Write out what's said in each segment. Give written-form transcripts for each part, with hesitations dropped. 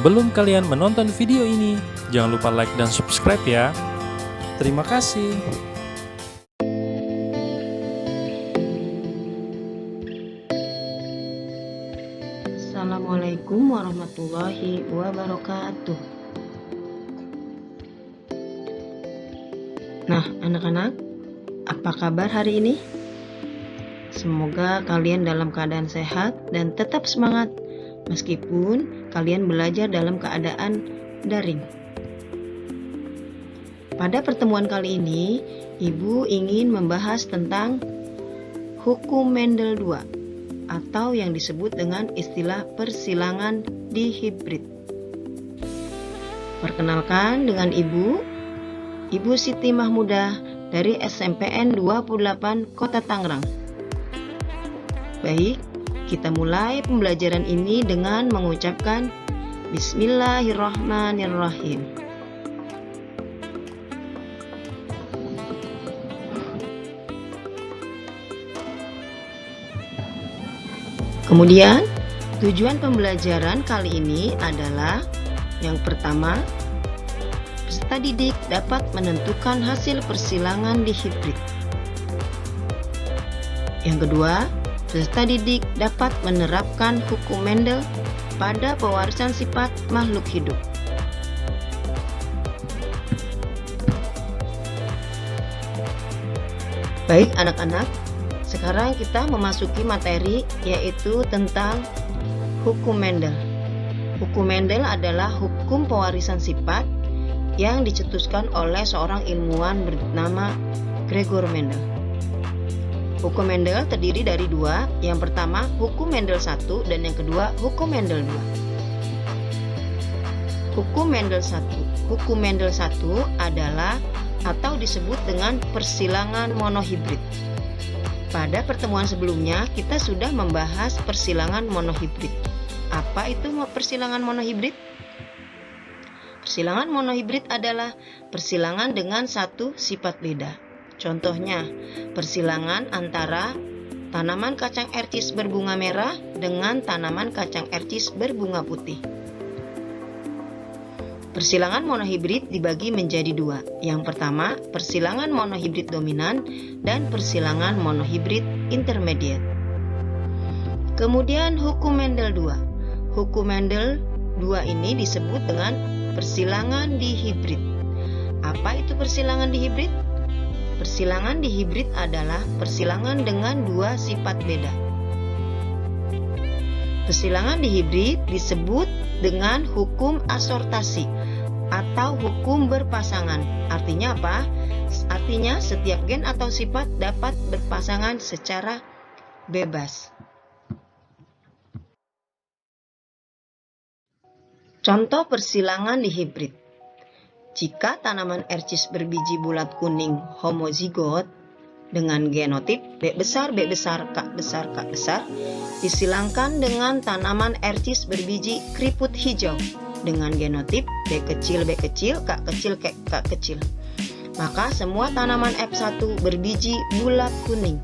Sebelum kalian menonton video ini, jangan lupa like dan subscribe ya. Terima kasih. Assalamualaikum warahmatullahi wabarakatuh. Nah, anak-anak, apa kabar hari ini? Semoga kalian dalam keadaan sehat dan tetap semangat meskipun kalian belajar dalam keadaan daring. Pada pertemuan kali ini, Ibu ingin membahas tentang hukum Mendel II atau yang disebut dengan istilah persilangan dihibrid. Perkenalkan dengan Ibu Siti Mahmudah dari SMPN 28 Kota Tangerang. Baik, kita mulai pembelajaran ini dengan mengucapkan Bismillahirrahmanirrahim. Kemudian, tujuan pembelajaran kali ini adalah yang pertama, peserta didik dapat menentukan hasil persilangan dihibrid. Yang kedua, peserta didik dapat menerapkan hukum Mendel pada pewarisan sifat makhluk hidup. Baik anak-anak, sekarang kita memasuki materi yaitu tentang hukum Mendel. Hukum Mendel adalah hukum pewarisan sifat yang dicetuskan oleh seorang ilmuwan bernama Gregor Mendel. Hukum Mendel terdiri dari dua, yang pertama hukum Mendel 1 dan yang kedua hukum Mendel 2. Hukum Mendel 1 adalah atau disebut dengan persilangan monohibrid. Pada pertemuan sebelumnya kita sudah membahas persilangan monohibrid. Apa itu persilangan monohibrid? Persilangan monohibrid adalah persilangan dengan satu sifat beda. Contohnya, persilangan antara tanaman kacang ercis berbunga merah dengan tanaman kacang ercis berbunga putih. Persilangan monohibrid dibagi menjadi dua. Yang pertama, persilangan monohibrid dominan dan persilangan monohibrid intermediate. Kemudian hukum Mendel 2. Hukum Mendel 2 ini disebut dengan persilangan dihibrid. Apa itu persilangan dihibrid? Persilangan dihibrid adalah persilangan dengan dua sifat beda. Persilangan dihibrid disebut dengan hukum asortasi atau hukum berpasangan. Artinya apa? Artinya setiap gen atau sifat dapat berpasangan secara bebas. Contoh persilangan dihibrid. Jika tanaman ercis berbiji bulat kuning homozigot dengan genotip B besar, K besar disilangkan dengan tanaman ercis berbiji keriput hijau dengan genotip B kecil, K kecil. Maka semua tanaman F1 berbiji bulat kuning.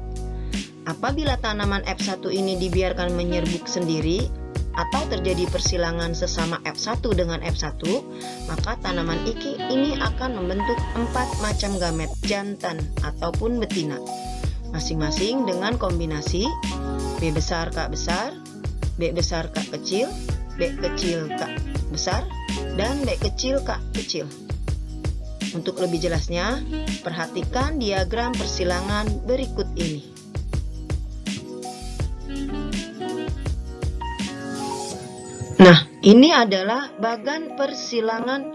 Apabila tanaman F1 ini dibiarkan menyerbuk sendiri atau terjadi persilangan sesama F1 dengan F1, maka tanaman ini akan membentuk 4 macam gamet jantan ataupun betina, masing-masing dengan kombinasi B besar, K besar, B besar, K kecil, B kecil, K besar, dan B kecil, K kecil. Untuk lebih jelasnya, perhatikan diagram persilangan berikut ini. Nah, ini adalah bagan persilangan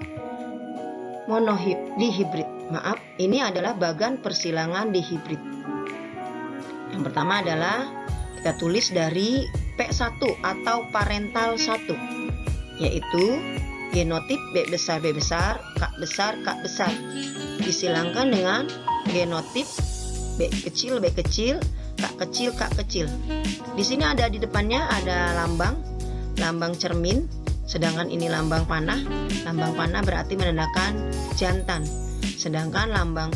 dihibrid. Maaf, ini adalah bagan persilangan dihibrid. Yang pertama adalah kita tulis dari P1 atau parental 1, yaitu genotip B besar, K besar, disilangkan dengan genotip B kecil, K kecil. Di sini ada di depannya ada lambang cermin, sedangkan ini lambang panah. Lambang panah berarti menandakan jantan, sedangkan lambang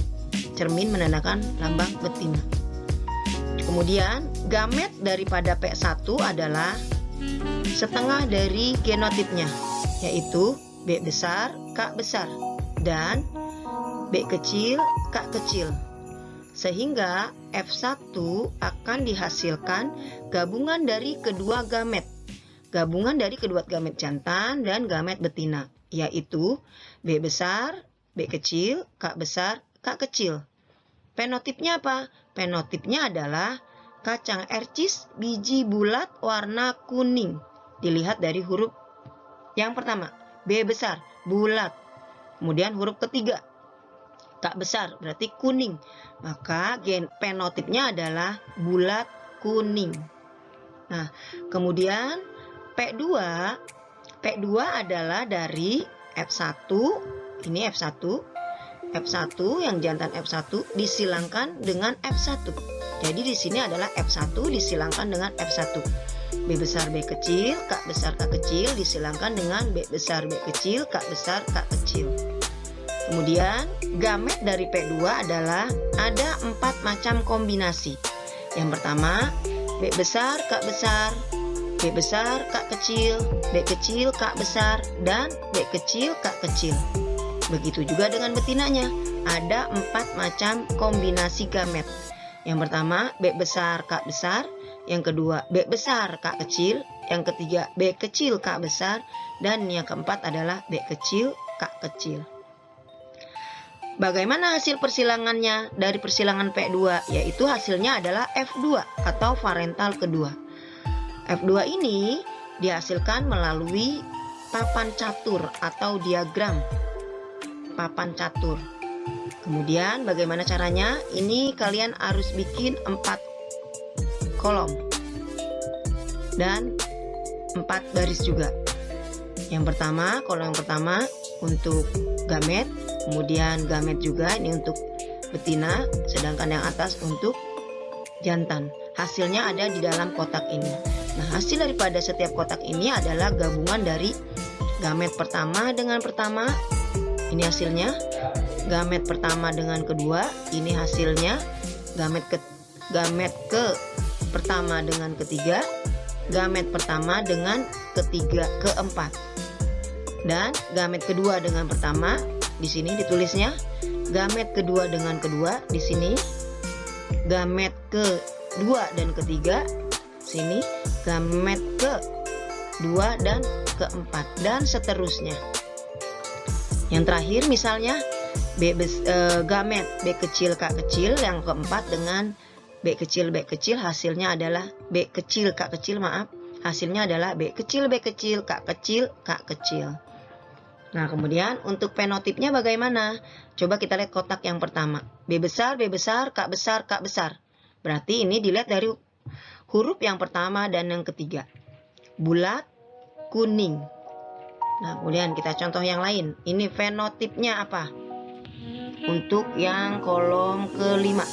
cermin menandakan lambang betina. Kemudian gamet daripada P1 adalah setengah dari genotipnya. yaitu B besar, K besar, dan B kecil, K kecil. Sehingga F1 akan dihasilkan gabungan dari kedua gamet. Gabungan dari kedua gamet jantan dan gamet betina, yaitu B besar, B kecil, K besar, K kecil. Fenotipnya apa? Fenotipnya adalah kacang ercis biji bulat warna kuning. Dilihat dari huruf yang pertama, B besar, bulat. Kemudian huruf ketiga, K besar, berarti kuning. Maka fenotipnya adalah bulat kuning. Nah, kemudian P2 adalah dari F1, ini F1 yang jantan F1 disilangkan dengan F1. Jadi di sini adalah F1 disilangkan dengan F1. B besar B kecil, K besar K kecil disilangkan dengan B besar B kecil, K besar K kecil. Kemudian gamet dari P2 adalah ada 4 macam kombinasi. Yang pertama, B besar K besar, B besar K kecil, B kecil K besar, dan B kecil K kecil. Begitu juga dengan betinanya, ada 4 macam kombinasi gamet. Yang pertama, B besar K besar, yang kedua B besar K kecil, yang ketiga B kecil K besar, dan yang keempat adalah B kecil K kecil. Bagaimana hasil persilangannya dari persilangan P2? Yaitu hasilnya adalah F2 atau varental kedua. F2 ini dihasilkan melalui papan catur atau diagram papan catur. Kemudian bagaimana caranya? Ini kalian harus bikin 4 kolom dan 4 baris juga. Yang pertama, kolom yang pertama untuk gamet, kemudian gamet juga ini untuk betina, sedangkan yang atas untuk jantan. Hasilnya ada di dalam kotak ini. Nah, hasil daripada setiap kotak ini adalah gabungan dari gamet pertama dengan pertama. Ini hasilnya. Gamet pertama dengan kedua, ini hasilnya. Gamet ke pertama dengan ketiga, gamet pertama dengan ketiga keempat, dan gamet kedua dengan pertama. Di sini ditulisnya gamet kedua dengan kedua, di sini gamet kedua dan ketiga, sini gamet kedua dan keempat, dan seterusnya. Yang terakhir misalnya gamet B kecil K kecil yang keempat dengan B kecil hasilnya adalah B kecil K kecil, hasilnya adalah B kecil K kecil K kecil. Nah, kemudian untuk fenotipnya bagaimana? Coba kita lihat kotak yang pertama. B besar K besar. Berarti ini dilihat dari huruf yang pertama dan yang ketiga. Bulat kuning. Nah, kemudian kita contoh yang lain. Ini fenotipnya apa? Untuk yang kolom kelima,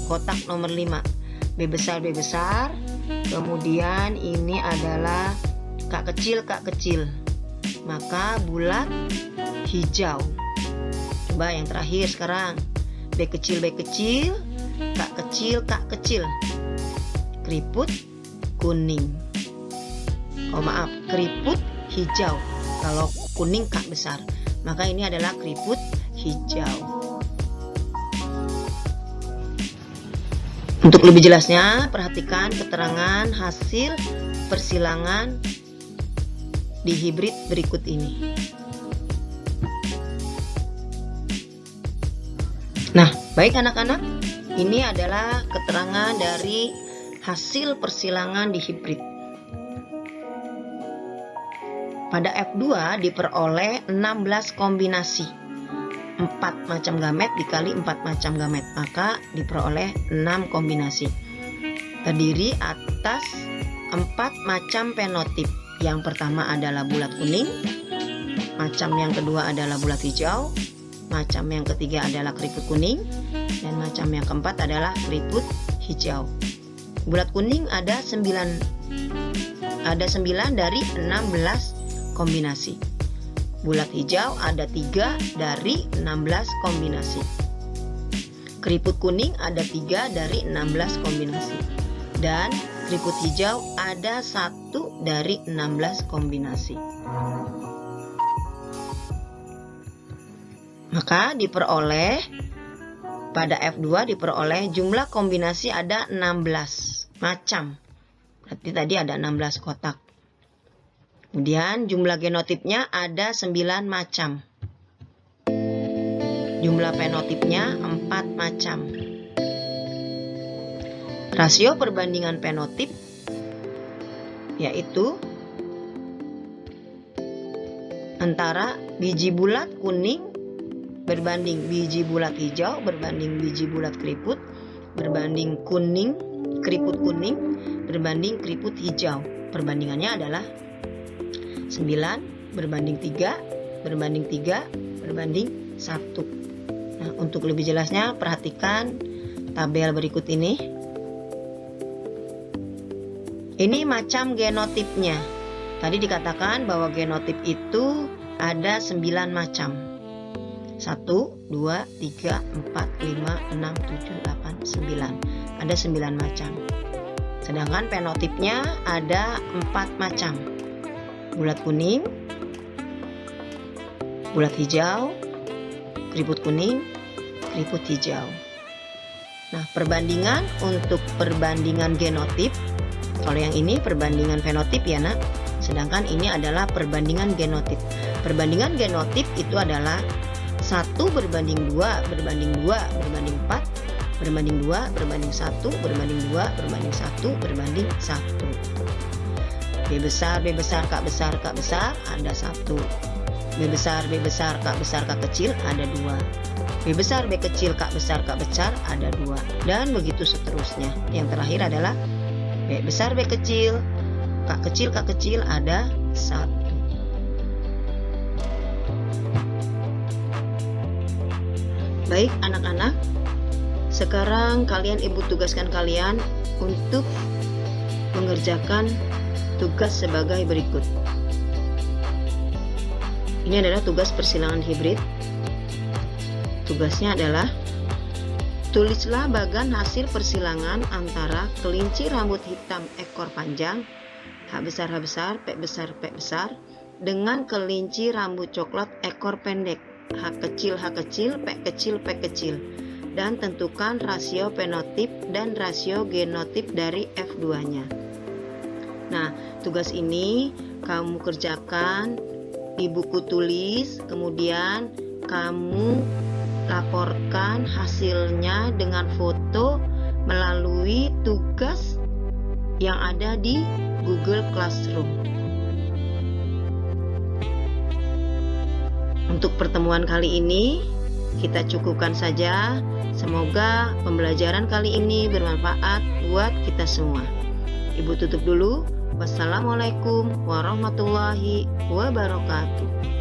kotak nomor 5. B besar. Kemudian ini adalah K kecil. Maka bulat hijau. Coba yang terakhir sekarang. B kecil, K kecil. Keriput kuning. Keriput hijau. Kalau kuning K besar, maka ini adalah keriput hijau. Untuk lebih jelasnya, perhatikan keterangan hasil persilangan di hibrid berikut ini. Nah, baik anak-anak, ini adalah keterangan dari hasil persilangan di hibrid. Pada F2 diperoleh 16 kombinasi. 4 macam gamet dikali 4 macam gamet, maka diperoleh 6 kombinasi. Terdiri atas 4 macam fenotip. Yang pertama adalah bulat kuning, macam yang kedua adalah bulat hijau, macam yang ketiga adalah keriput kuning, dan macam yang keempat adalah keriput hijau. Bulat kuning ada 9 dari 16 kombinasi. Bulat hijau ada 3 dari 16 kombinasi. Keriput kuning ada 3 dari 16 kombinasi. Dan keriput hijau ada 1 dari 16 kombinasi. Maka diperoleh pada F2 diperoleh jumlah kombinasi ada 16 macam. Berarti tadi ada 16 kotak. Kemudian jumlah genotipnya ada 9 macam. Jumlah fenotipnya 4 macam. Rasio perbandingan fenotip yaitu antara biji bulat kuning berbanding biji bulat hijau berbanding biji bulat keriput berbanding keriput kuning berbanding keriput hijau. Perbandingannya adalah 9 berbanding 3 berbanding 3 berbanding 1. Nah, untuk lebih jelasnya perhatikan tabel berikut ini. Ini macam genotipnya. Tadi dikatakan bahwa genotip itu ada 9 macam. 1, 2, 3, 4, 5, 6, 7, 8, 9. Ada 9 macam. Sedangkan fenotipnya ada 4 macam. Bulat kuning, bulat hijau, keriput kuning, keriput hijau. Nah, perbandingan untuk perbandingan genotip. Kalau yang ini perbandingan fenotip ya nak. Sedangkan ini adalah perbandingan genotip. Perbandingan genotip itu adalah 1 berbanding 2 berbanding 2 berbanding 4 berbanding 2 berbanding 1 berbanding 2 berbanding 1 berbanding 1. B besar, B besar, K besar, K besar ada 1. B besar, B besar, K besar, K kecil ada 2. B besar, B kecil, K besar, K besar ada 2. Dan begitu seterusnya. Yang terakhir adalah B besar, B kecil, K kecil ada 1. Baik anak-anak, sekarang ibu tugaskan kalian untuk mengerjakan tugas sebagai berikut. Ini adalah tugas persilangan hibrid. Tugasnya adalah tulislah bagan hasil persilangan antara kelinci rambut hitam ekor panjang H besar, P besar, P besar dengan kelinci rambut coklat ekor pendek H kecil, P kecil dan tentukan rasio fenotip dan rasio genotip dari F2-nya. Nah, tugas ini kamu kerjakan di buku tulis, kemudian kamu laporkan hasilnya dengan foto melalui tugas yang ada di Google Classroom. Untuk pertemuan kali ini kita cukupkan saja. Semoga pembelajaran kali ini bermanfaat buat kita semua. Ibu tutup dulu. Wassalamualaikum warahmatullahi wabarakatuh.